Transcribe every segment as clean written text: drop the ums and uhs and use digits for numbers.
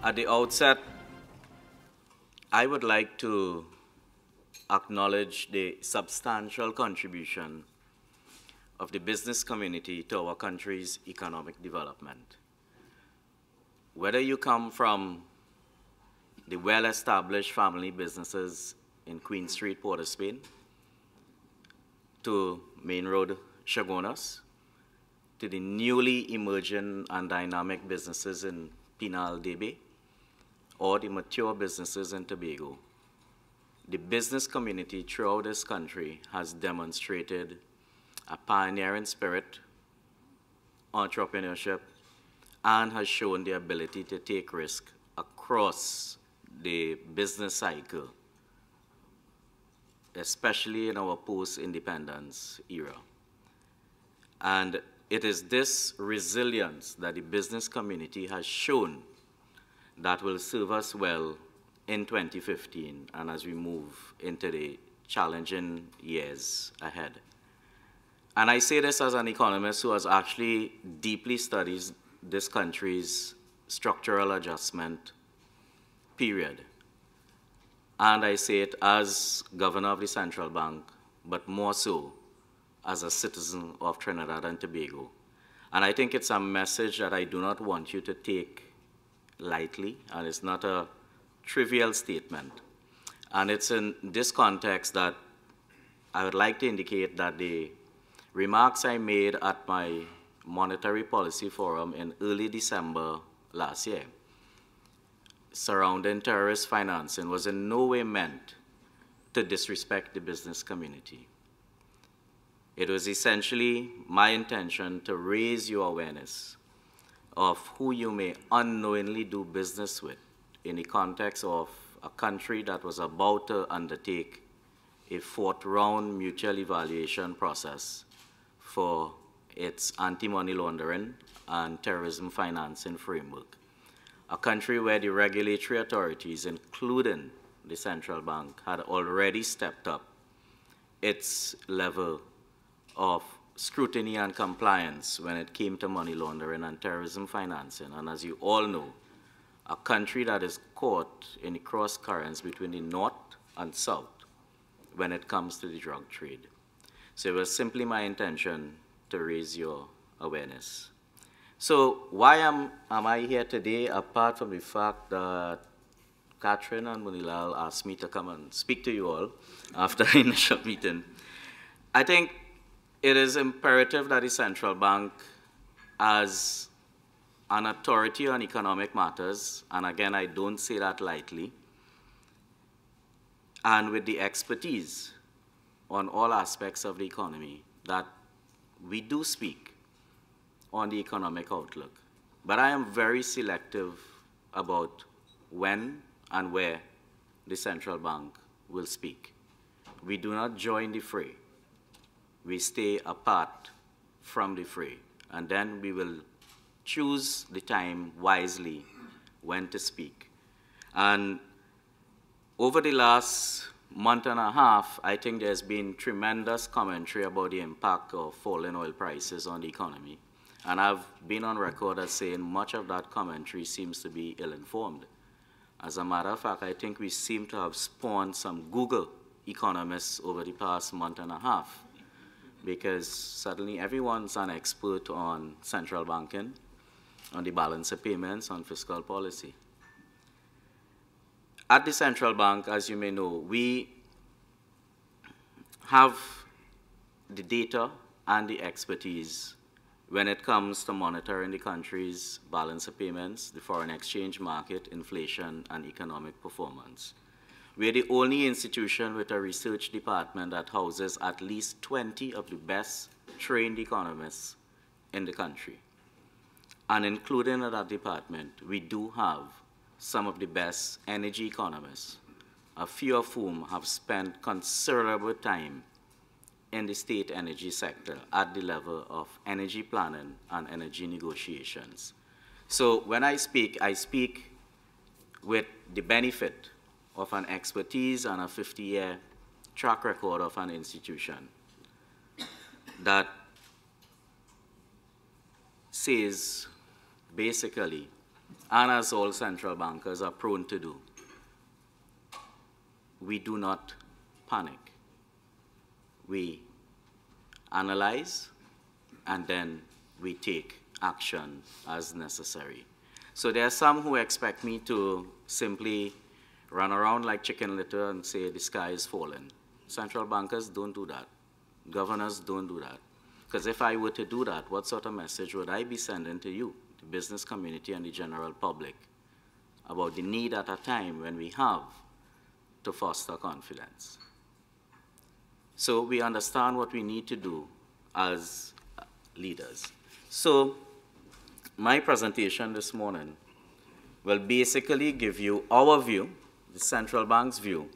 At the outset, I would like to acknowledge the substantial contribution of the business community to our country's economic development. Whether you come from the well-established family businesses in Queen Street, Port of Spain, to Main Road, Chagonas, to the newly emerging and dynamic businesses in Pinal Debe, or the mature businesses in Tobago, the business community throughout this country has demonstrated a pioneering spirit, entrepreneurship, and has shown the ability to take risk across the business cycle, especially in our post-independence era. And it is this resilience that the business community has shown that will serve us well in 2015 and as we move into the challenging years ahead. And I say this as an economist who has actually deeply studied this country's structural adjustment period. And I say it as governor of the central bank, but more so as a citizen of Trinidad and Tobago. And I think it's a message that I do not want you to take lightly, and it's not a trivial statement. And it's in this context that I would like to indicate that the remarks I made at my Monetary Policy Forum in early December last year surrounding terrorist financing was in no way meant to disrespect the business community. It was essentially my intention to raise your awareness of who you may unknowingly do business with in the context of a country that was about to undertake a fourth-round mutual evaluation process for its anti-money laundering and terrorism financing framework. A country where the regulatory authorities, including the central bank, had already stepped up its level of scrutiny and compliance when it came to money laundering and terrorism financing. And as you all know, a country that is caught in the cross currents between the North and South when it comes to the drug trade. So it was simply my intention to raise your awareness. So why am I here today, apart from the fact that Catherine and Munilal asked me to come and speak to you all after the initial meeting? I think it is imperative that the central bank, as an authority on economic matters, and again, I don't say that lightly, and with the expertise on all aspects of the economy, that we do speak on the economic outlook. But I am very selective about when and where the central bank will speak. We do not join the fray. We stay apart from the fray, and then we will choose the time wisely when to speak. And over the last month and a half, I think there's been tremendous commentary about the impact of falling oil prices on the economy. And I've been on record as saying much of that commentary seems to be ill-informed. As a matter of fact, I think we seem to have spawned some Google economists over the past month and a half, because suddenly everyone's an expert on central banking, on the balance of payments, on fiscal policy. At the central bank, as you may know, we have the data and the expertise when it comes to monitoring the country's balance of payments, the foreign exchange market, inflation, and economic performance. We're the only institution with a research department that houses at least 20 of the best trained economists in the country. And including in that department, we do have some of the best energy economists, a few of whom have spent considerable time in the state energy sector at the level of energy planning and energy negotiations. So when I speak with the benefit of an expertise and a 50-year track record of an institution that says basically and as all central bankers are prone to do, we do not panic. We analyze, and then we take action as necessary. So there are some who expect me to simply run around like chicken litter and say the sky is falling. Central bankers don't do that. Governors don't do that. Because if I were to do that, what sort of message would I be sending to you, the business community and the general public, about the need at a time when we have to foster confidence? So we understand what we need to do as leaders. So my presentation this morning will basically give you our view, the central bank's view,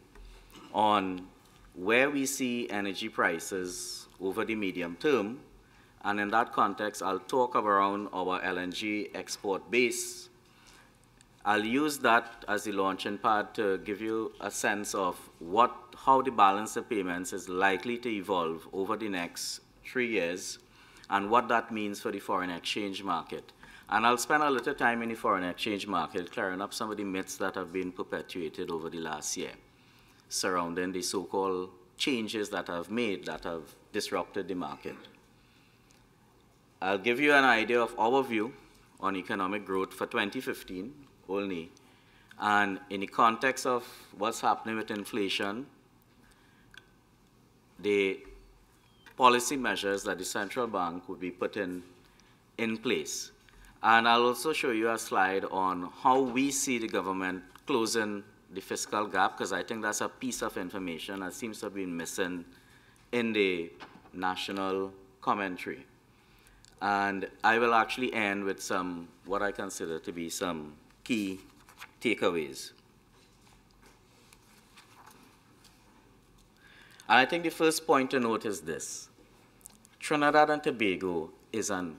on where we see energy prices over the medium term. And in that context, I'll talk around our LNG export base. I'll use that as the launching pad to give you a sense of how the balance of payments is likely to evolve over the next 3 years and what that means for the foreign exchange market. And I'll spend a little time in the foreign exchange market clearing up some of the myths that have been perpetuated over the last year surrounding the so-called changes that I've made that have disrupted the market. I'll give you an idea of our view on economic growth for 2015 only. And in the context of what's happening with inflation, the policy measures that the central bank would be putting in place. And I'll also show you a slide on how we see the government closing the fiscal gap, because I think that's a piece of information that seems to have been missing in the national commentary. And I will actually end with some, what I consider to be some key takeaways. And I think the first point to note is this. Trinidad and Tobago is a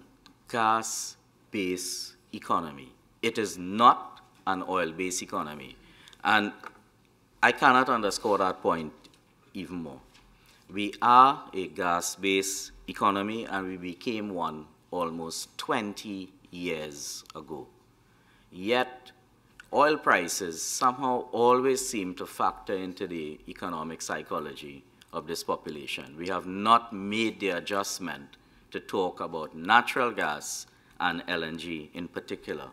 gas-based economy. It is not an oil-based economy. And I cannot underscore that point even more. We are a gas-based economy, and we became one almost 20 years ago. Yet, oil prices somehow always seem to factor into the economic psychology of this population. We have not made the adjustment to talk about natural gas and LNG in particular.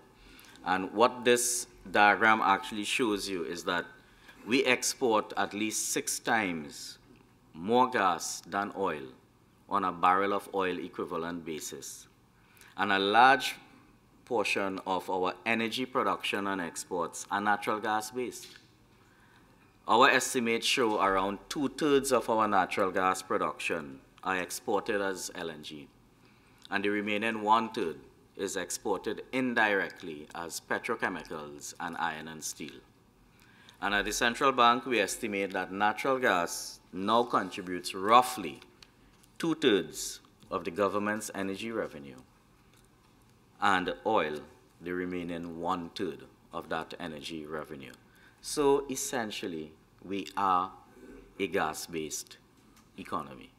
And what this diagram actually shows you is that we export at least 6 times more gas than oil on a barrel of oil equivalent basis. And a large portion of our energy production and exports are natural gas based. Our estimates show around 2/3 of our natural gas production are exported as LNG, and the remaining 1/3 is exported indirectly as petrochemicals and iron and steel. And at the central bank, we estimate that natural gas now contributes roughly 2/3 of the government's energy revenue, and oil, the remaining 1/3 of that energy revenue. So essentially, we are a gas-based economy.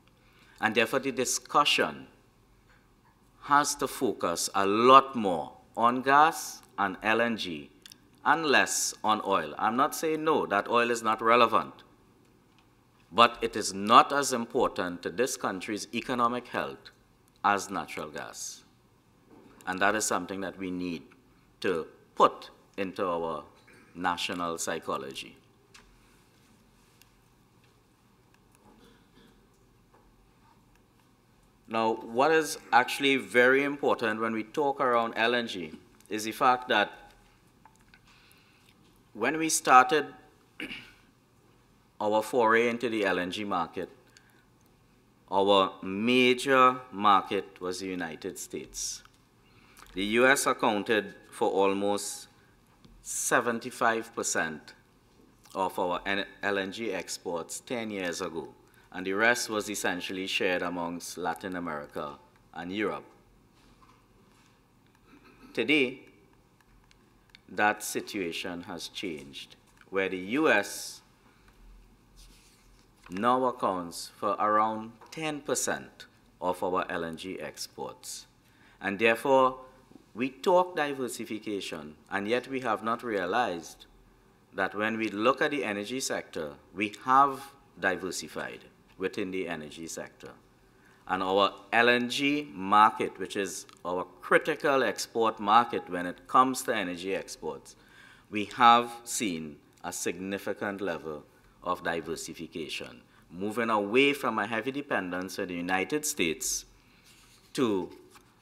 And therefore, the discussion has to focus a lot more on gas and LNG and less on oil. I'm not saying no, that oil is not relevant, but it is not as important to this country's economic health as natural gas. And that is something that we need to put into our national psychology. Now, what is actually very important when we talk around LNG is the fact that when we started our foray into the LNG market, our major market was the United States. The US accounted for almost 75% of our LNG exports 10 years ago, and the rest was essentially shared amongst Latin America and Europe. Today, that situation has changed, where the US now accounts for around 10% of our LNG exports. And therefore, We talk diversification, and yet we have not realized that when we look at the energy sector, we have diversified within the energy sector. And our LNG market, which is our critical export market when it comes to energy exports, we have seen a significant level of diversification, moving away from a heavy dependence on the United States to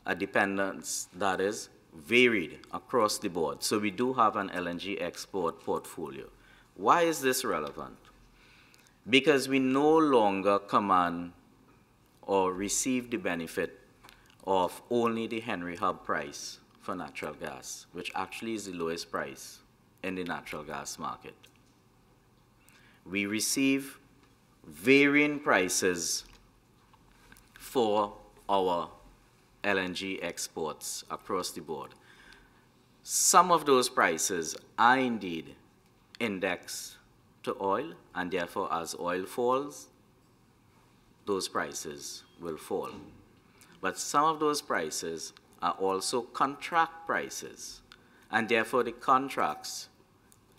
a dependence that is varied across the board. So we do have an LNG export portfolio. Why is this relevant? Because we no longer command or receive the benefit of only the Henry Hub price for natural gas, which actually is the lowest price in the natural gas market. We receive varying prices for our LNG exports across the board. Some of those prices are indeed indexed to oil, and therefore as oil falls, those prices will fall. But some of those prices are also contract prices, and therefore the contracts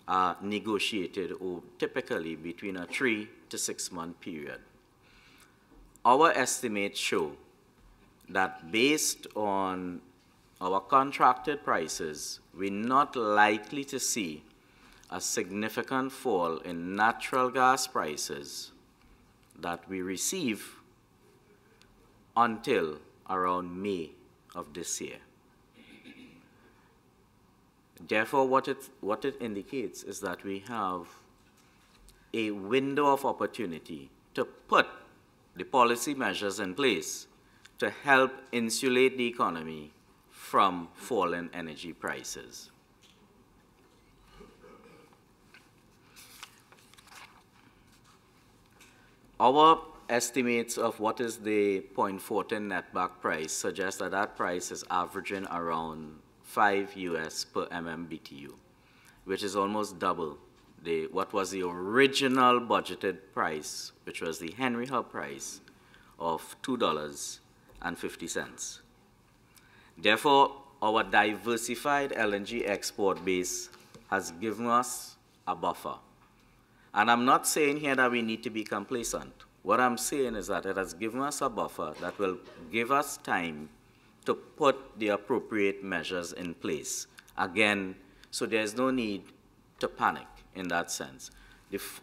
are negotiated typically between a 3 to 6 month period. Our estimates show that based on our contracted prices, we're not likely to see a significant fall in natural gas prices that we receive until around May of this year. Therefore, what it indicates is that we have a window of opportunity to put the policy measures in place to help insulate the economy from falling energy prices. Our estimates of what is the 0.14 netback price suggest that that price is averaging around $5 per MMBTU, which is almost double what was the original budgeted price, which was the Henry Hub price of $2.50. Therefore, our diversified LNG export base has given us a buffer. And I'm not saying here that we need to be complacent. What I'm saying is that it has given us a buffer that will give us time to put the appropriate measures in place. Again, so there's no need to panic in that sense.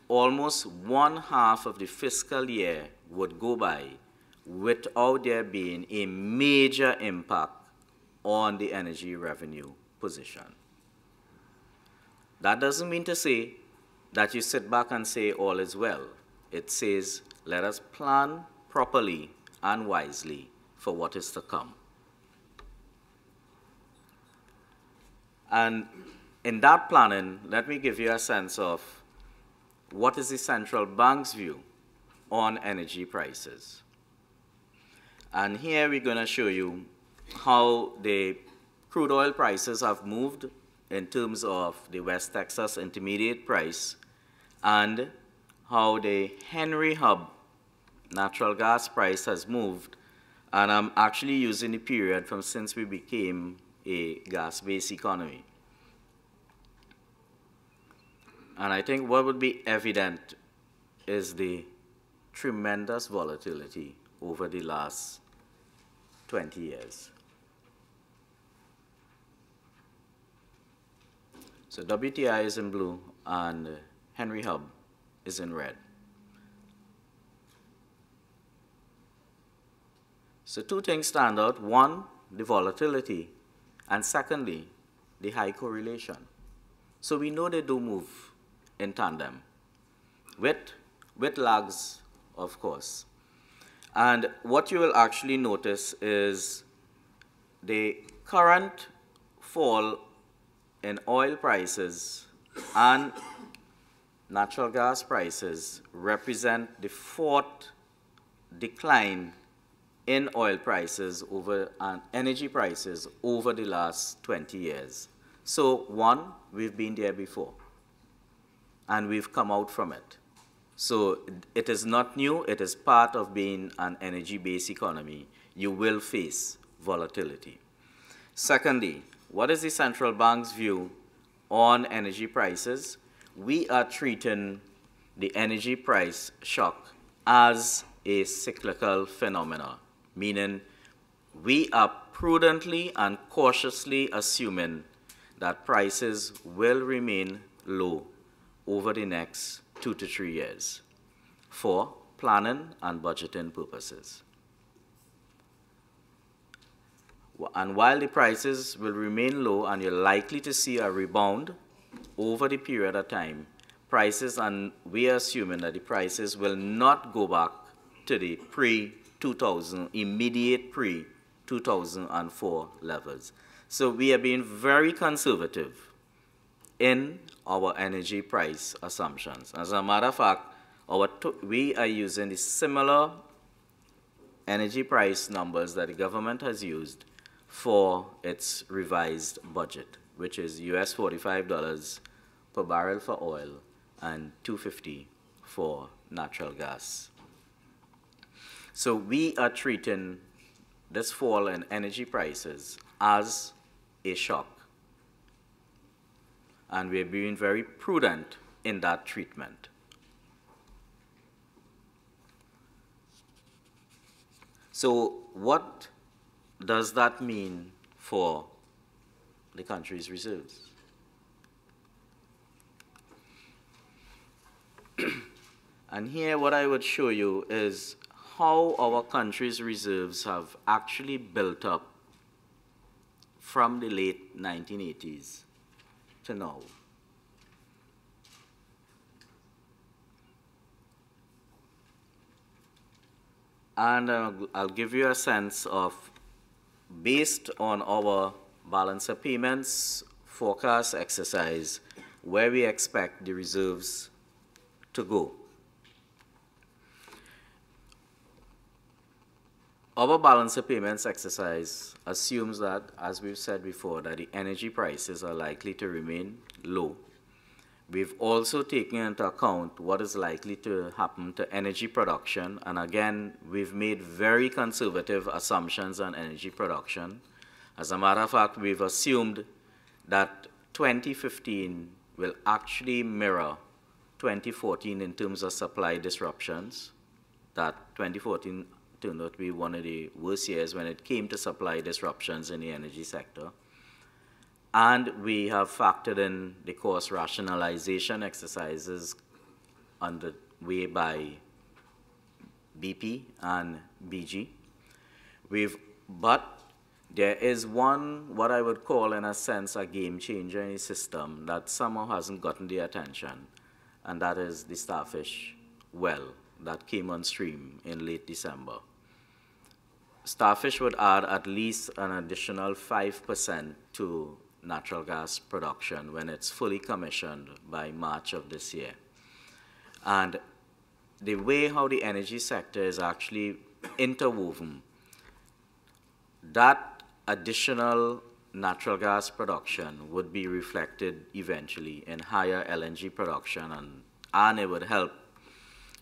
Almost 1/2 of the fiscal year would go by without there being a major impact on the energy revenue position. That doesn't mean to say that you sit back and say all is well. It says, let us plan properly and wisely for what is to come. And in that planning, let me give you a sense of what is the central bank's view on energy prices. And here we're going to show you how the crude oil prices have moved in terms of the West Texas Intermediate price and how the Henry Hub natural gas price has moved. And I'm actually using the period from since we became a gas-based economy. And I think what would be evident is the tremendous volatility over the last 20 years. So WTI is in blue and Henry Hub is in red. So two things stand out. One, the volatility, and secondly, the high correlation. So we know they do move in tandem, with lags, of course. And what you will actually notice is the current fall in oil prices and natural gas prices represent the 4th decline in oil prices and energy prices over the last 20 years. So one, we've been there before, and we've come out from it. So it is not new, it is part of being an energy-based economy. You will face volatility. Secondly, what is the central bank's view on energy prices? We are treating the energy price shock as a cyclical phenomenon, meaning we are prudently and cautiously assuming that prices will remain low over the next 2 to 3 years for planning and budgeting purposes. And while the prices will remain low and you're likely to see a rebound over the period of time, and we are assuming that the prices will not go back to the immediate pre-2004 levels. So we are being very conservative in our energy price assumptions. As a matter of fact, we are using the similar energy price numbers that the government has used for its revised budget, which is US $45 per barrel for oil and $2.50 for natural gas. So we are treating this fall in energy prices as a shock. And we're being very prudent in that treatment. So what does that mean for the country's reserves? And here what I would show you is how our country's reserves have actually built up from the late 1980s to now. And I'll give you a sense of, based on our balance of payments forecast exercise, where we expect the reserves to go. Our balance of payments exercise assumes that, as we've said before, that the energy prices are likely to remain low. We've also taken into account what is likely to happen to energy production, and again, we've made very conservative assumptions on energy production. As a matter of fact, we've assumed that 2015 will actually mirror 2014 in terms of supply disruptions, that 2014 turned out to be one of the worst years when it came to supply disruptions in the energy sector. And we have factored in the cost rationalization exercises underway by BP and BG. But there is one, what I would call in a sense, a game changer in the system that somehow hasn't gotten the attention, and that is the Starfish well that came on stream in late December. Starfish would add at least an additional 5% to natural gas production when it's fully commissioned by March of this year. And the way how the energy sector is actually interwoven, that additional natural gas production would be reflected eventually in higher LNG production, and it would help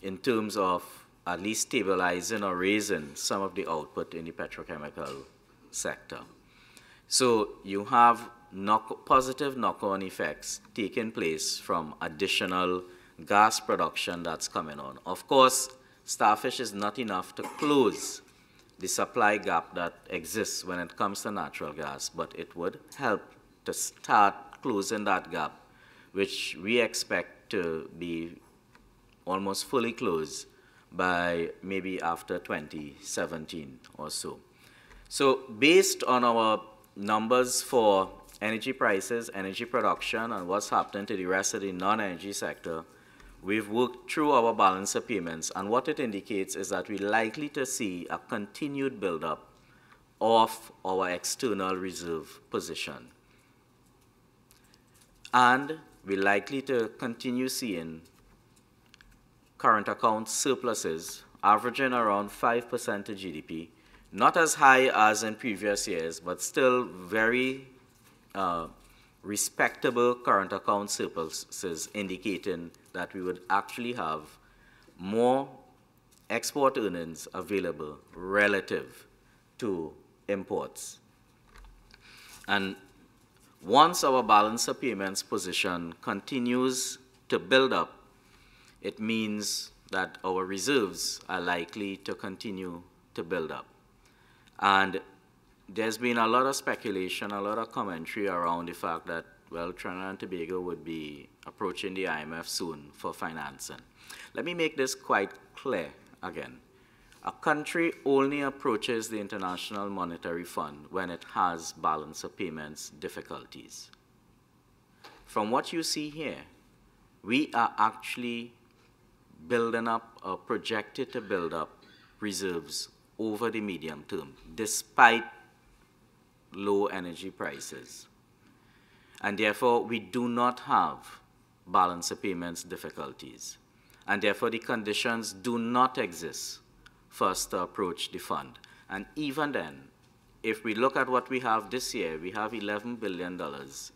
in terms of at least stabilizing or raising some of the output in the petrochemical sector. So you have positive knock-on effects taking place from additional gas production that's coming on. Of course, Starfish is not enough to close the supply gap that exists when it comes to natural gas, but it would help to start closing that gap, which we expect to be almost fully closed by maybe after 2017 or so. So based on our numbers for energy prices, energy production, and what's happening to the rest of the non-energy sector, we've worked through our balance of payments, and what it indicates is that we're likely to see a continued buildup of our external reserve position. And we're likely to continue seeing current account surpluses averaging around 5% to GDP, not as high as in previous years, but still very respectable current account surpluses, indicating that we would actually have more export earnings available relative to imports. And once our balance of payments position continues to build up, it means that our reserves are likely to continue to build up. And there's been a lot of speculation, a lot of commentary around the fact that, well, Trinidad and Tobago would be approaching the IMF soon for financing. Let me make this quite clear again. A country only approaches the International Monetary Fund when it has balance of payments difficulties. From what you see here, we are actually building up or projected to build up reserves over the medium term, despite low energy prices. And therefore, we do not have balance of payments difficulties. And therefore, the conditions do not exist for us to approach the fund. And even then, if we look at what we have this year, we have $11 billion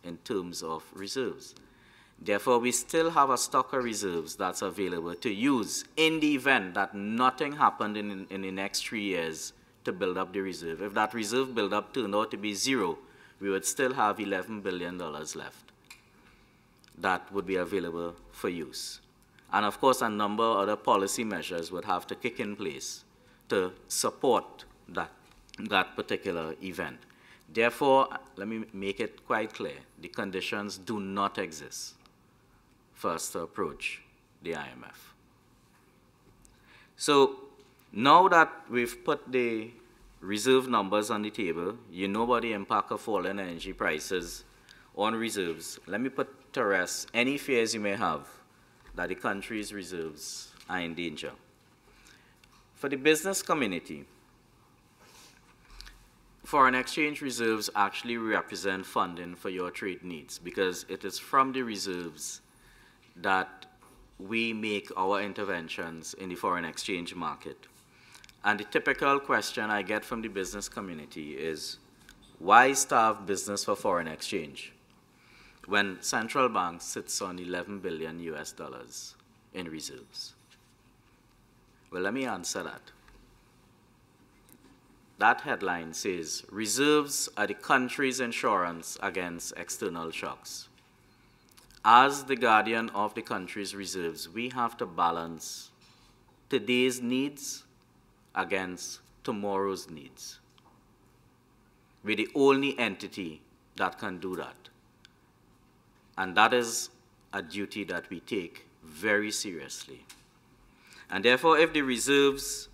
in terms of reserves. Therefore, we still have a stock of reserves that's available to use in the event that nothing happened in the next 3 years to build up the reserve. If that reserve build-up turned out to be zero, we would still have $11 billion left that would be available for use. And of course, a number of other policy measures would have to kick in place to support that particular event. Therefore, let me make it quite clear, the conditions do not exist for us to approach the IMF. So now that we've put the reserve numbers on the table, you know about the impact of falling energy prices on reserves. Let me put to rest any fears you may have that the country's reserves are in danger. For the business community, foreign exchange reserves actually represent funding for your trade needs because it is from the reserves that we make our interventions in the foreign exchange market. And the typical question I get from the business community is, why starve business for foreign exchange when central bank sits on $11 billion in reserves? Well, let me answer that. That headline says, reserves are the country's insurance against external shocks. As the guardian of the country's reserves, we have to balance today's needs against tomorrow's needs. We're the only entity that can do that. And that is a duty that we take very seriously. And therefore, if the reserves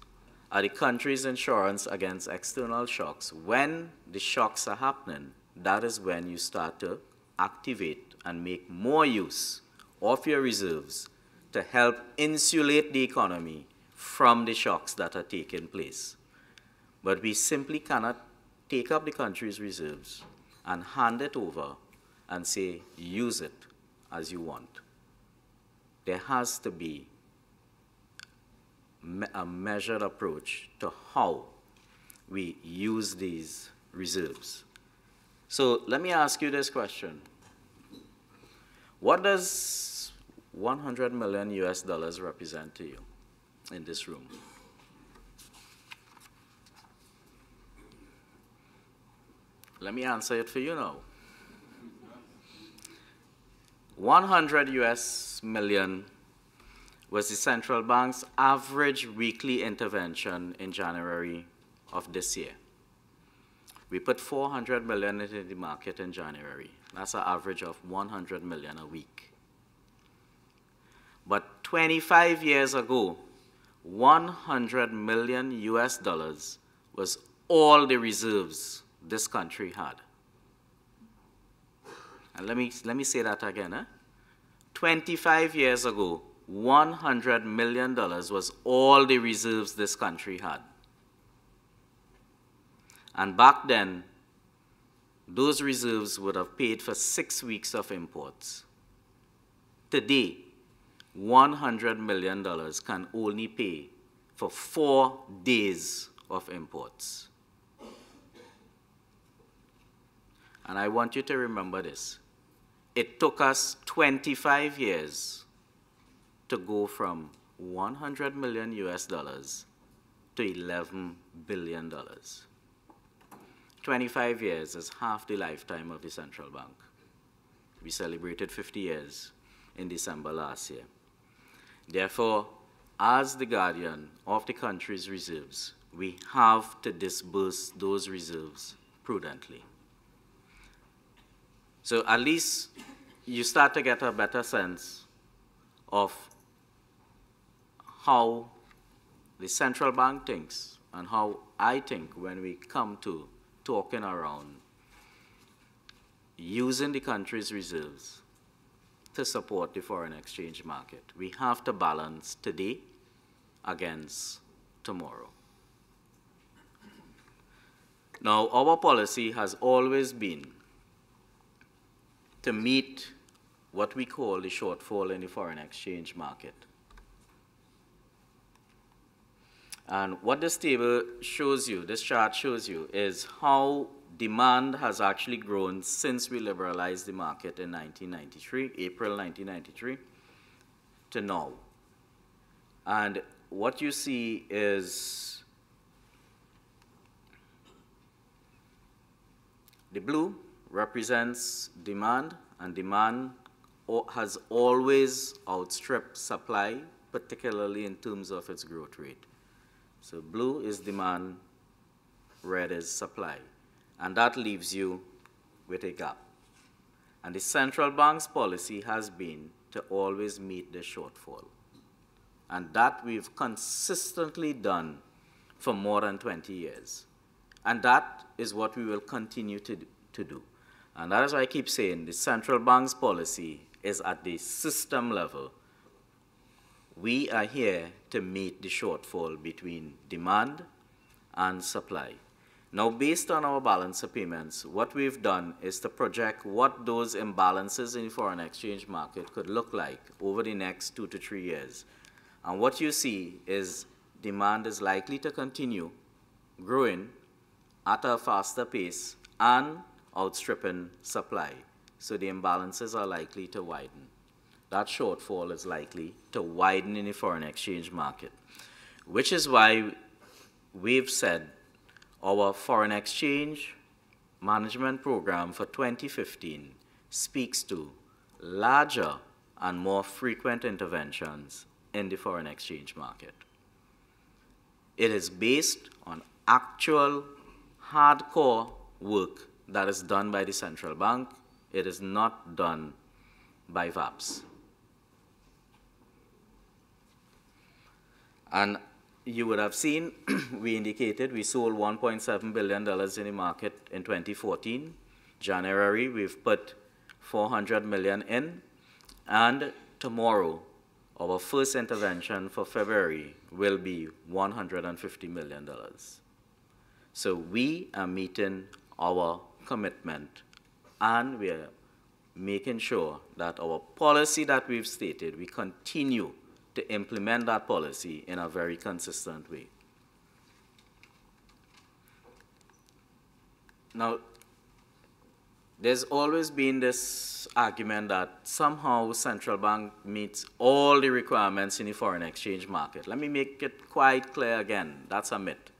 are the country's insurance against external shocks, when the shocks are happening, that is when you start to activate and make more use of your reserves to help insulate the economy from the shocks that are taking place. But we simply cannot take up the country's reserves and hand it over and say, use it as you want. There has to be a measured approach to how we use these reserves. So let me ask you this question. What does $100 million represent to you in this room? Let me answer it for you now. 100 million was the central bank's average weekly intervention in January of this year. We put 400 million into the market in January. That's an average of 100 million a week. But 25 years ago, 100 million was all the reserves this country had. And let me say that again. 25 years ago, $100 million was all the reserves this country had. And back then, those reserves would have paid for 6 weeks of imports. Today, $100 million can only pay for 4 days of imports. And I want you to remember this. It took us 25 years to go from $100 million to $11 billion. 25 years is half the lifetime of the central bank. We celebrated 50 years in December last year. Therefore, as the guardian of the country's reserves, we have to disburse those reserves prudently. So at least you start to get a better sense of how the central bank thinks and how I think when we come to talking around using the country's reserves to support the foreign exchange market. We have to balance today against tomorrow. Now, our policy has always been to meet what we call the shortfall in the foreign exchange market. And what this table shows you, this chart shows you, is how demand has actually grown since we liberalized the market in 1993, April 1993, to now. And what you see is the blue represents demand, and demand has always outstripped supply, particularly in terms of its growth rate. So blue is demand, red is supply. And that leaves you with a gap. And the central bank's policy has been to always meet the shortfall. And that we've consistently done for more than 20 years. And that is what we will continue to do. And that is why I keep saying the central bank's policy is at the system level. We are here to meet the shortfall between demand and supply. Now, based on our balance of payments, what we've done is to project what those imbalances in the foreign exchange market could look like over the next 2 to 3 years. And what you see is demand is likely to continue growing at a faster pace and outstripping supply. So the imbalances are likely to widen. That shortfall is likely to widen in the foreign exchange market, which is why we've said our foreign exchange management program for 2015 speaks to larger and more frequent interventions in the foreign exchange market. It is based on actual hardcore work that is done by the central bank. It is not done by VAPs. And you would have seen, we indicated we sold $1.7 billion in the market in 2014. January, we've put $400 million in. And tomorrow, our first intervention for February will be $150 million. So we are meeting our commitment, and we are making sure that our policy that we've stated, we continue to implement that policy in a very consistent way. Now, there's always been this argument that somehow central bank meets all the requirements in the foreign exchange market. Let me make it quite clear again, that's a myth.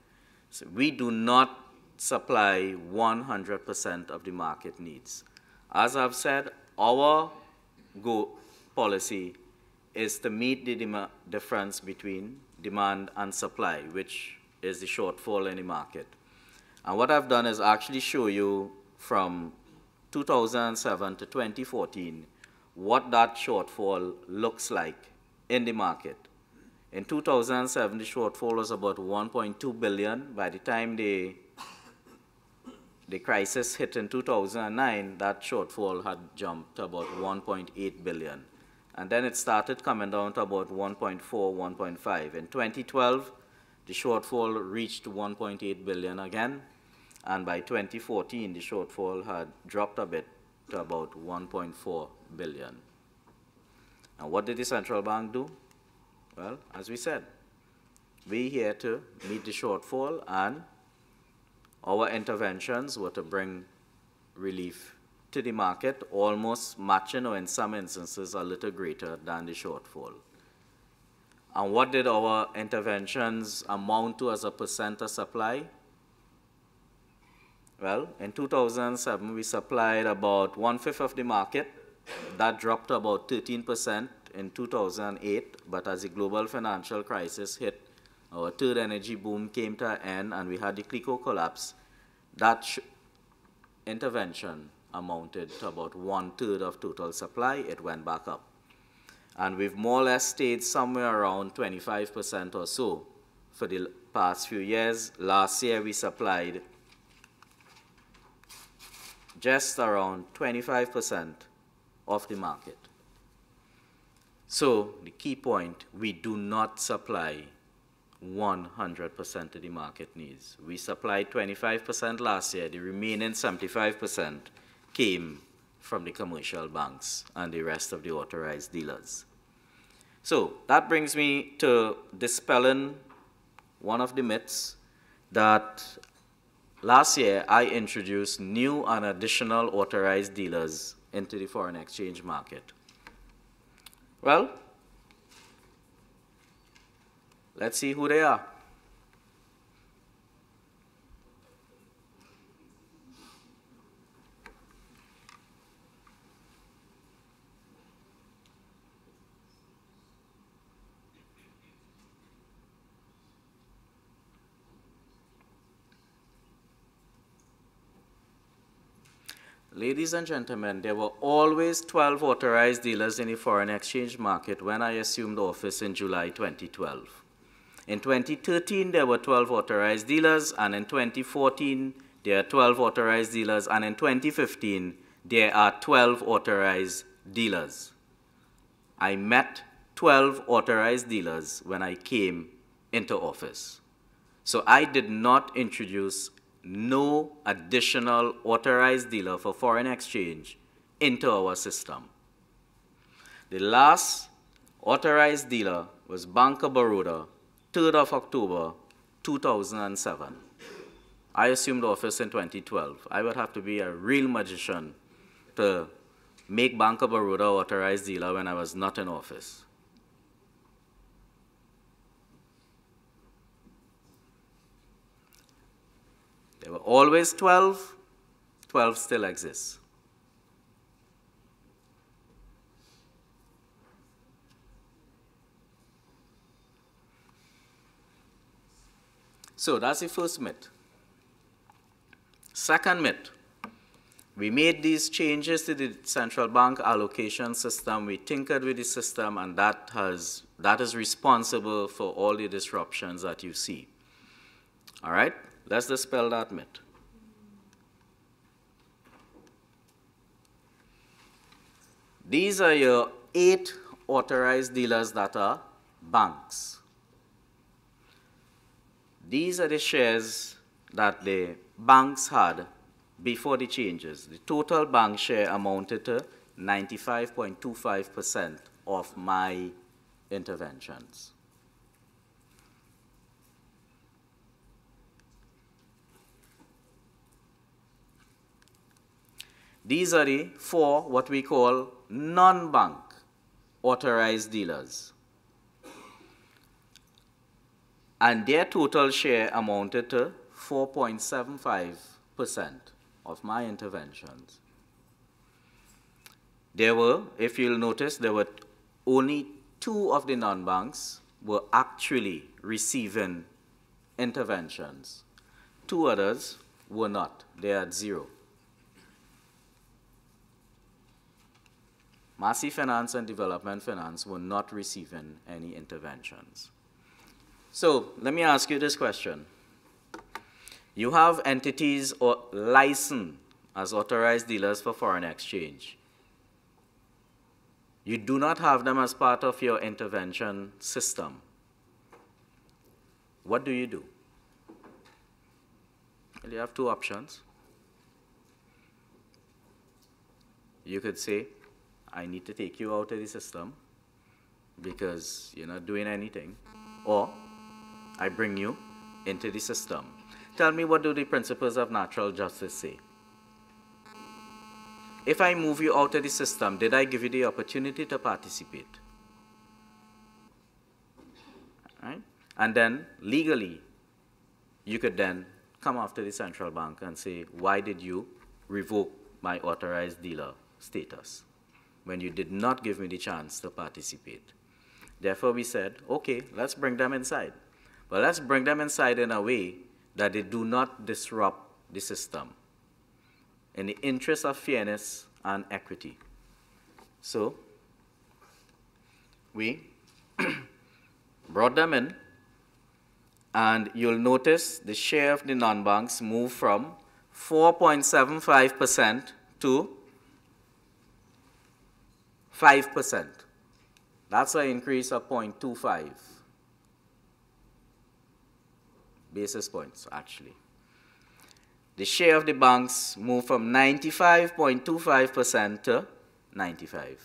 So we do not supply 100% of the market needs. As I've said, our policy is to meet the difference between demand and supply, which is the shortfall in the market. And what I've done is actually show you from 2007 to 2014 what that shortfall looks like in the market. In 2007, the shortfall was about 1.2 billion. By the time the crisis hit in 2009, that shortfall had jumped to about 1.8 billion. And then it started coming down to about 1.4, 1.5. In 2012, the shortfall reached 1.8 billion again. And by 2014, the shortfall had dropped a bit to about 1.4 billion. And what did the central bank do? Well, as we said, we're here to meet the shortfall, and our interventions were to bring relief to the market, almost matching, or in some instances, a little greater than the shortfall. And what did our interventions amount to as a percent of supply? Well, in 2007, we supplied about 1/5 of the market. That dropped to about 13% in 2008, but as the global financial crisis hit, our third energy boom came to an end, and we had the CLICO collapse. That intervention amounted to about 1/3 of total supply. It went back up. And we've more or less stayed somewhere around 25% or so for the past few years. Last year, we supplied just around 25% of the market. So the key point, we do not supply 100% of the market needs. We supplied 25% last year. The remaining 75% came from the commercial banks and the rest of the authorized dealers. So that brings me to dispelling one of the myths that last year I introduced new and additional authorized dealers into the foreign exchange market. Well, let's see who they are. Ladies and gentlemen, there were always 12 authorized dealers in the foreign exchange market when I assumed office in July 2012. In 2013, there were 12 authorized dealers, and in 2014, there are 12 authorized dealers, and in 2015, there are 12 authorized dealers. I met 12 authorized dealers when I came into office. So I did not introduce no additional authorized dealer for foreign exchange into our system. The last authorized dealer was Bank of Baroda, 3rd of October, 2007. I assumed office in 2012. I would have to be a real magician to make Bank of Baroda authorized dealer when I was not in office. There were always 12. 12 still exists. So that's the first myth. Second myth, we made these changes to the central bank allocation system. We tinkered with the system, and that is responsible for all the disruptions that you see. All right? Let's dispel that myth. These are your 8 authorized dealers that are banks. These are the shares that the banks had before the changes. The total bank share amounted to 95.25% of my interventions. These are the 4 what we call non-bank authorized dealers. And their total share amounted to 4.75% of my interventions. There were, if you'll notice, there were only 2 of the non-banks were actually receiving interventions. 2 others were not. They are at 0. Massive Finance and Development Finance were not receiving any interventions. So let me ask you this question. You have entities or licensed as authorized dealers for foreign exchange. You do not have them as part of your intervention system. What do? Well, you have 2 options. You could say, I need to take you out of the system because you're not doing anything. Or I bring you into the system. Tell me, what do the principles of natural justice say? If I move you out of the system, did I give you the opportunity to participate? Right? And then legally, you could then come after the central bank and say, why did you revoke my authorized dealer status when you did not give me the chance to participate? Therefore, we said, okay, let's bring them inside. But let's bring them inside in a way that they do not disrupt the system in the interest of fairness and equity. So, we brought them in, and you'll notice the share of the non-banks moved from 4.75% to 5%. That's an increase of 0.25 basis points, actually. The share of the banks moved from 95.25% to 95%.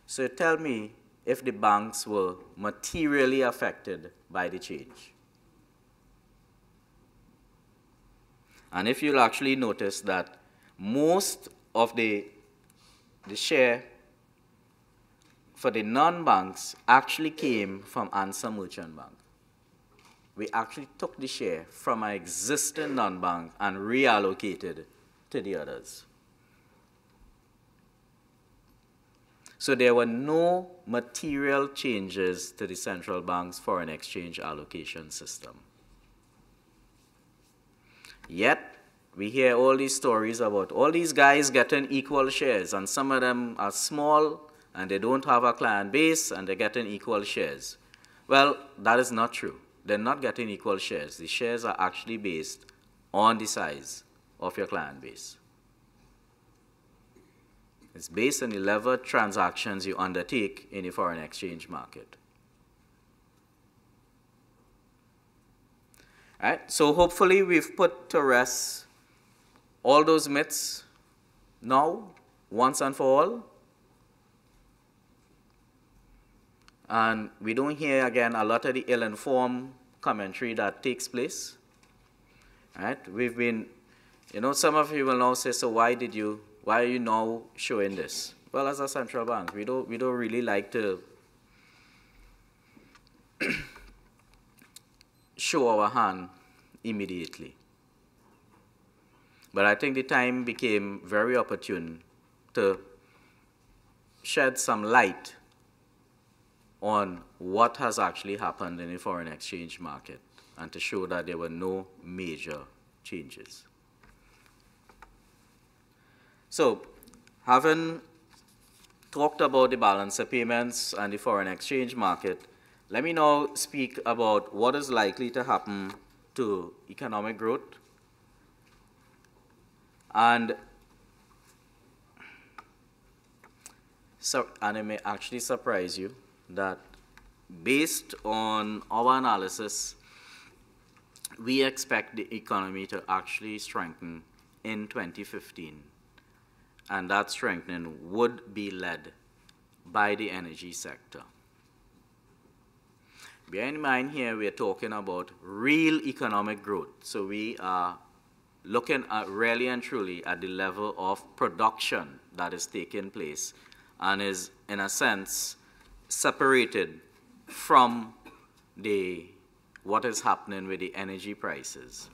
So tell me if the banks were materially affected by the change. And if you'll actually notice that most of the share for the non-banks actually came from Answer Merchant Bank. We actually took the share from our existing non-bank and reallocated to the others. So there were no material changes to the central bank's foreign exchange allocation system. Yet, we hear all these stories about all these guys getting equal shares, and some of them are small, and they don't have a client base, and they're getting equal shares. Well, that is not true. They're not getting equal shares. The shares are actually based on the size of your client base. It's based on the level of transactions you undertake in the foreign exchange market. All right, so hopefully we've put to rest all those myths now, once and for all. And we don't hear again a lot of the ill-informed commentary that takes place. All right, we've been, some of you will now say, so why are you now showing this? Well, as a central bank, we don't really like to show our hand immediately. But I think the time became very opportune to shed some light on what has actually happened in the foreign exchange market and to show that there were no major changes. So, having talked about the balance of payments and the foreign exchange market, let me now speak about what is likely to happen to economic growth. And it may actually surprise you that based on our analysis, we expect the economy to actually strengthen in 2015. And that strengthening would be led by the energy sector. Bear in mind here, we are talking about real economic growth. So we are looking at really and truly at the level of production that is taking place and is, in a sense, separated from what is happening with the energy prices.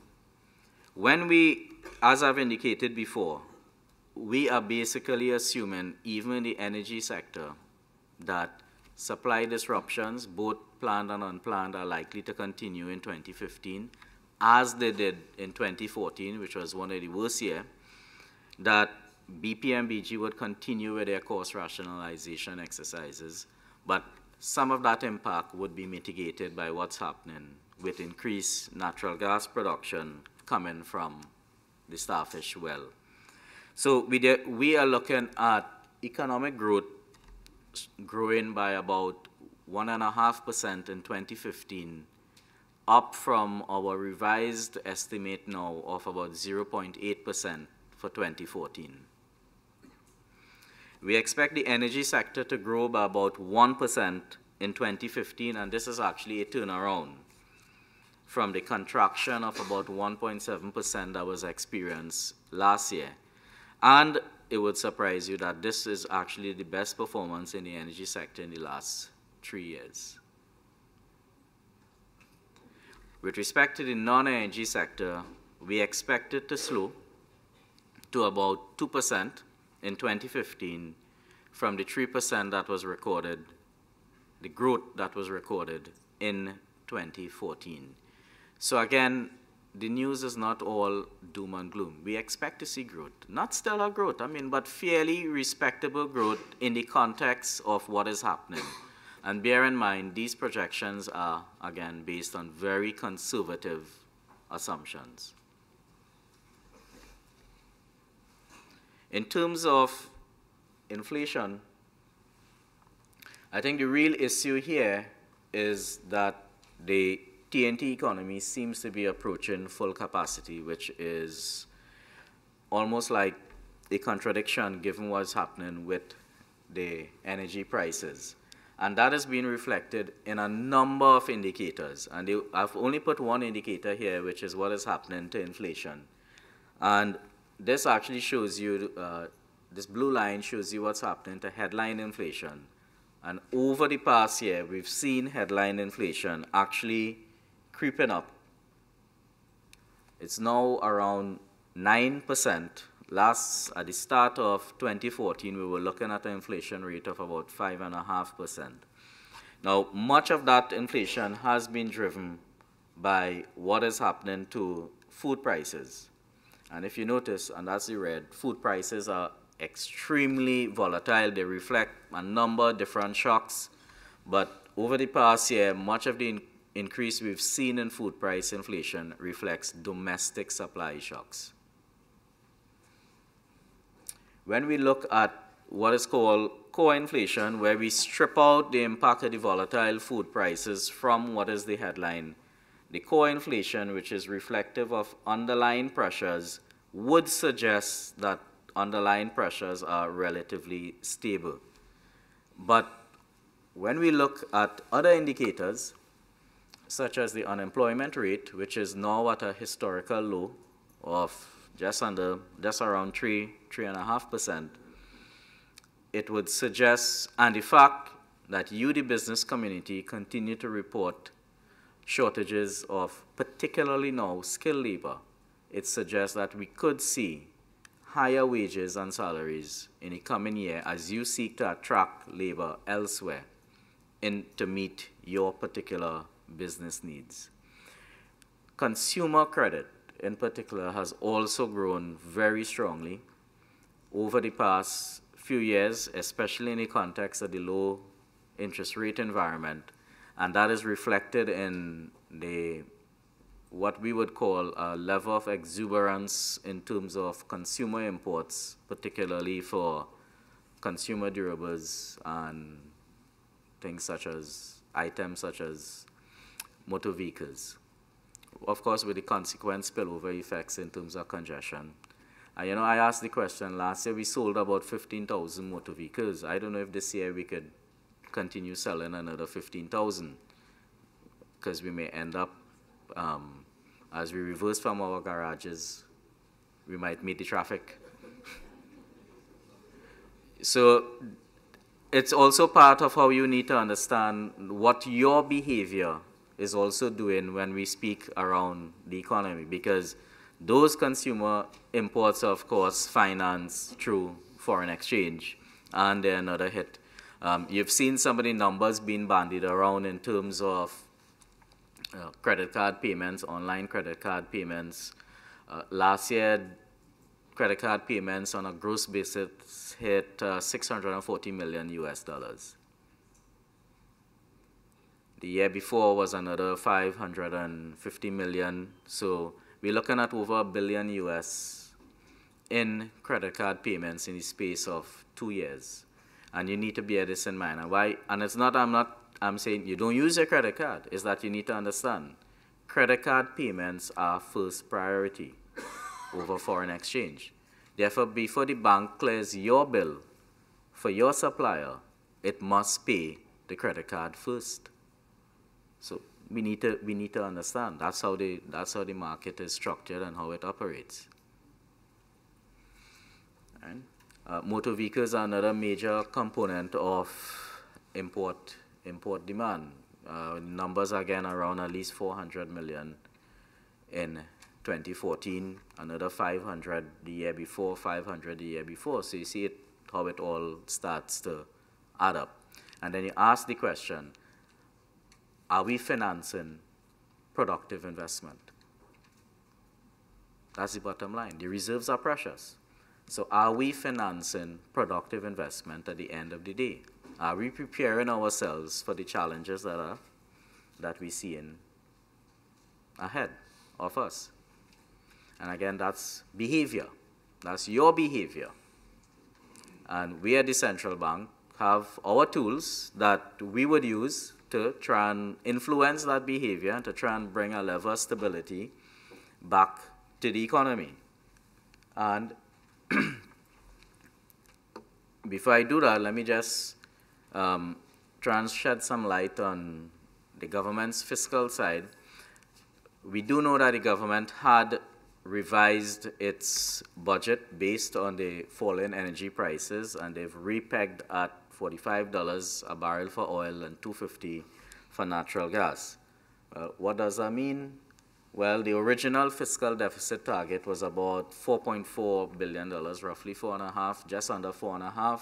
When we, as I've indicated before, we are basically assuming, even in the energy sector, that supply disruptions, both planned and unplanned, are likely to continue in 2015, as they did in 2014, which was one of the worst years, that BP and BG would continue with their cost rationalization exercises, but some of that impact would be mitigated by what's happening with increased natural gas production coming from the Starfish well. So we are looking at economic growth growing by about 1.5% in 2015, up from our revised estimate now of about 0.8% for 2014. We expect the energy sector to grow by about 1% in 2015, and this is actually a turnaround from the contraction of about 1.7% that was experienced last year. And it would surprise you that this is actually the best performance in the energy sector in the last 3 years. With respect to the non-energy sector, we expect it to slow to about 2% in 2015 from the 3% that was recorded, the growth that was recorded in 2014. So again, the news is not all doom and gloom. We expect to see growth, not stellar growth, but fairly respectable growth in the context of what is happening. And bear in mind, these projections are, again, based on very conservative assumptions. In terms of inflation, I think the real issue here is that the TNT economy seems to be approaching full capacity, which is almost like a contradiction given what's happening with the energy prices. And that has been reflected in a number of indicators. And I've only put one indicator here, which is what is happening to inflation. And this actually shows you, this blue line shows you what's happening to headline inflation. And over the past year, we've seen headline inflation actually creeping up. It's now around 9%. At the start of 2014, we were looking at an inflation rate of about 5.5%. Now, much of that inflation has been driven by what is happening to food prices. And if you notice, and that's the red, food prices are extremely volatile. They reflect a number of different shocks. But over the past year, much of the increase we've seen in food price inflation reflects domestic supply shocks. When we look at what is called core inflation, where we strip out the impact of the volatile food prices from what is the headline, the core inflation, which is reflective of underlying pressures, would suggest that underlying pressures are relatively stable. But when we look at other indicators, such as the unemployment rate, which is now at a historical low of just around 3.5%, it would suggest, and the fact that you, the business community, continue to report shortages of particularly now skilled labor, it suggests that we could see higher wages and salaries in the coming year as you seek to attract labor elsewhere to meet your particular business needs. Consumer credit, in particular, has also grown very strongly over the past few years, especially in the context of the low interest rate environment. And that is reflected in what we would call a level of exuberance in terms of consumer imports, particularly for consumer durables and items such as motor vehicles. Of course, with the consequent spillover effects in terms of congestion. And, I asked the question, last year we sold about 15,000 motor vehicles. I don't know if this year we could continue selling another 15,000, because we may end up, as we reverse from our garages, we might meet the traffic. So it's also part of how you need to understand what your behavior is also doing when we speak around the economy, because those consumer imports are, of course, financed through foreign exchange, and they're another hit. You've seen some of the numbers being bandied around in terms of credit card payments, online credit card payments. Last year, credit card payments on a gross basis hit $640 million US. The year before was another 550 million. So we're looking at over $1 billion US in credit card payments in the space of 2 years. And you need to bear this in mind. And why? And it's not, I'm saying you don't use your credit card. It's that you need to understand credit card payments are first priority over foreign exchange. Therefore, before the bank clears your bill for your supplier, it must pay the credit card first. So we need to understand that's how the market is structured and how it operates. Right? Motor vehicles are another major component of import demand. Numbers again around at least 400 million in 2014, another 500 the year before, 500 the year before. So you see it, how it all starts to add up. And then you ask the question, are we financing productive investment? That's the bottom line. The reserves are precious. So are we financing productive investment at the end of the day? Are we preparing ourselves for the challenges that we see ahead of us? And again, that's behavior. That's your behavior. And we at the central bank have our tools that we would use to try and influence that behavior and to try and bring a level of stability back to the economy. And before I do that, let me just try and shed some light on the government's fiscal side. We do know that the government had revised its budget based on the falling energy prices, and they've repegged at $45 a barrel for oil and $2.50 for natural gas. What does that mean? Well, the original fiscal deficit target was about $4.4 billion, roughly 4.5, just under 4.5.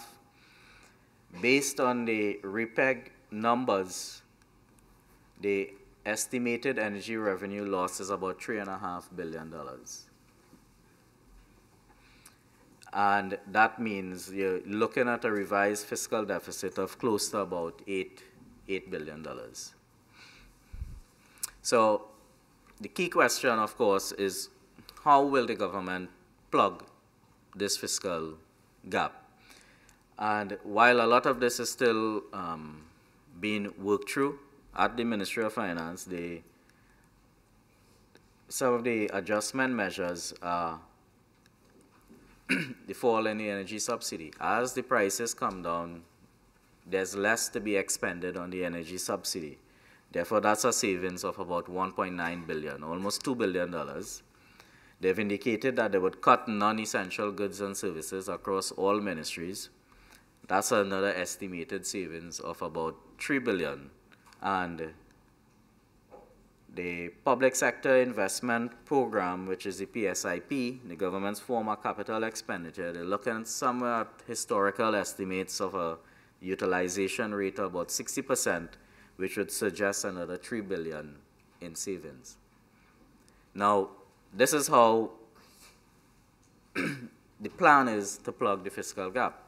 Based on the repeg numbers, the estimated energy revenue loss is about $3.5 billion. And that means you're looking at a revised fiscal deficit of close to about $8 billion. So the key question, of course, is how will the government plug this fiscal gap? And while a lot of this is still being worked through at the Ministry of Finance, some of the adjustment measures are the fall in the energy subsidy. As the prices come down, there's less to be expended on the energy subsidy. Therefore, that's a savings of about $1.9 billion, almost $2 billion. They've indicated that they would cut non-essential goods and services across all ministries. That's another estimated savings of about $3 billion. And the public sector investment program, which is the PSIP, the government's former capital expenditure, they're looking at somewhere at historical estimates of a utilization rate of about 60%, which would suggest another $3 billion in savings. Now, this is how the plan is to plug the fiscal gap.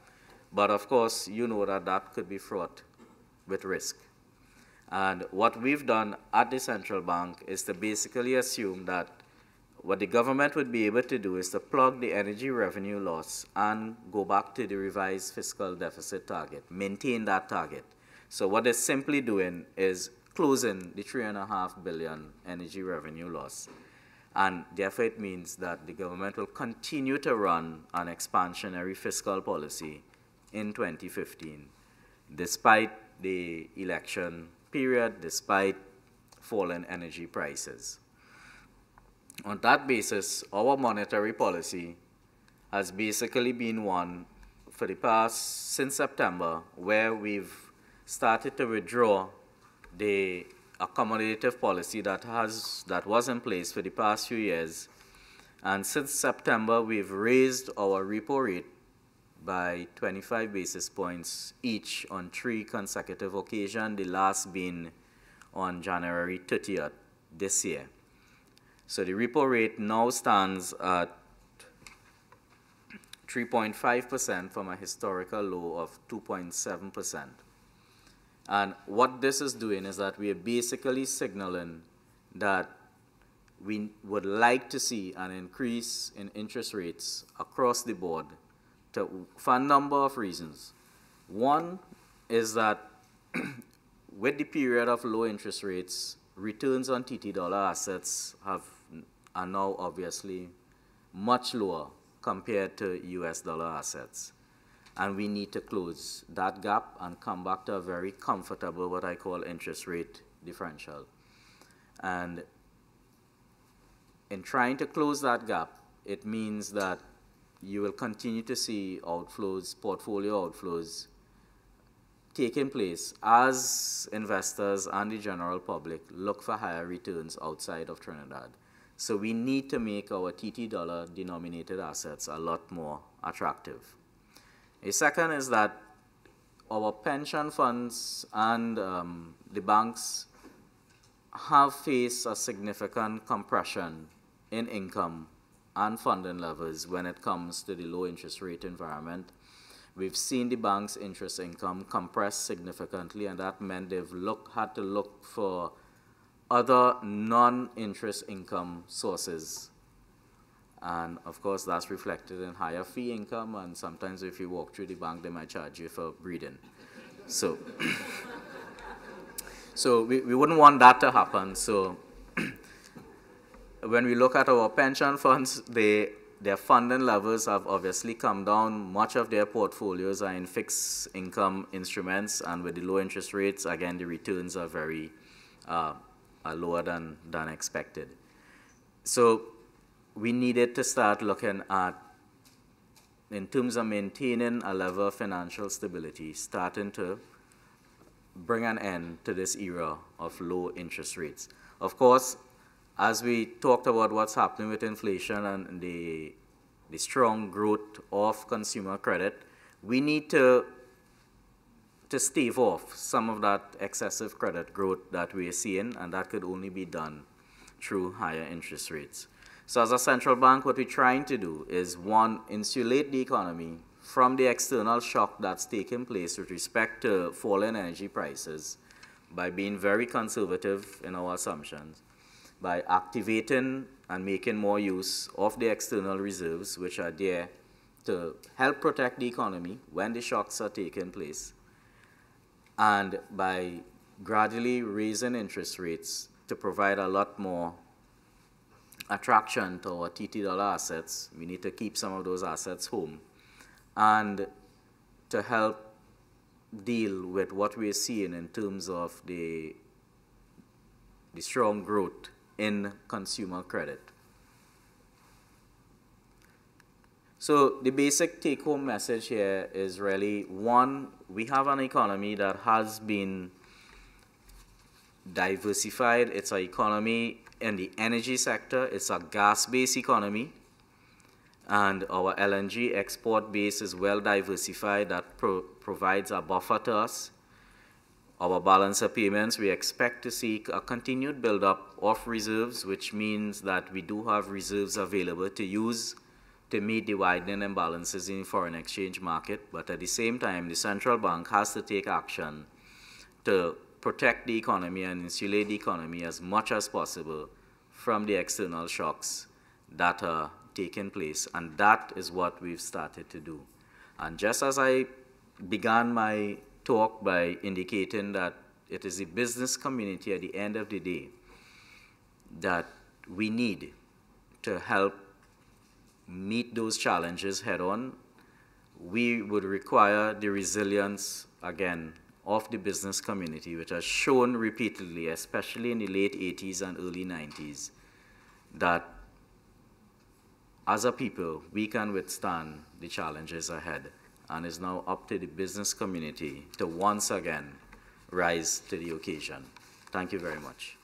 But of course, you know that that could be fraught with risk. And what we've done at the central bank is to basically assume that what the government would be able to do is to plug the energy revenue loss and go back to the revised fiscal deficit target, maintain that target. So what they're simply doing is closing the $3.5 billion energy revenue loss. And therefore it means that the government will continue to run an expansionary fiscal policy in 2015, despite the election period, despite falling energy prices. On that basis, our monetary policy has basically been one for the past, since September, where we've started to withdraw the accommodative policy that was in place for the past few years. And since September, we've raised our repo rate by 25 basis points each on 3 consecutive occasions, the last being on January 30th this year. So the repo rate now stands at 3.5% from a historical low of 2.7%. And what this is doing is that we are basically signaling that we would like to see an increase in interest rates across the board for a number of reasons. One is that with the period of low interest rates, returns on TT dollar assets are now obviously much lower compared to US dollar assets. And we need to close that gap and come back to a very comfortable, what I call interest rate differential. And in trying to close that gap, it means that you will continue to see outflows, portfolio outflows, taking place as investors and the general public look for higher returns outside of Trinidad. So we need to make our TT dollar denominated assets a lot more attractive. A second is that our pension funds and the banks have faced a significant compression in income and funding levels when it comes to the low interest rate environment. We've seen the bank's interest income compress significantly, and that meant they've had to look for other non-interest income sources. And of course, that's reflected in higher fee income, and sometimes if you walk through the bank, they might charge you for breathing. So, so we wouldn't want that to happen. So when we look at our pension funds, their funding levels have obviously come down. Much of their portfolios are in fixed income instruments, and with the low interest rates, again, the returns are very lower than expected. So we needed to start looking at, in terms of maintaining a level of financial stability, starting to bring an end to this era of low interest rates. Of course, as we talked about what's happening with inflation and the strong growth of consumer credit, we need to stave off some of that excessive credit growth that we are seeing, and that could only be done through higher interest rates. So as a central bank, what we're trying to do is, one, insulate the economy from the external shock that's taking place with respect to falling energy prices by being very conservative in our assumptions, by activating and making more use of the external reserves, which are there to help protect the economy when the shocks are taking place, and by gradually raising interest rates to provide a lot more attraction to our TT dollar assets. We need to keep some of those assets home, and to help deal with what we're seeing in terms of the strong growth in consumer credit. So the basic take-home message here is really, one, we have an economy that has been diversified. It's an economy in the energy sector. It's a gas-based economy, and our LNG export base is well diversified. That provides a buffer to us. Our balance of payments, we expect to see a continued buildup of reserves, which means that we do have reserves available to use to meet the widening imbalances in the foreign exchange market. But at the same time, the central bank has to take action to protect the economy and insulate the economy as much as possible from the external shocks that are taking place. And that is what we've started to do. And just as I began my talk by indicating that it is the business community at the end of the day that we need to help meet those challenges head on, we would require the resilience, again, of the business community, which has shown repeatedly, especially in the late 80s and early 90s, that as a people, we can withstand the challenges ahead. And it's now up to the business community to once again rise to the occasion. Thank you very much.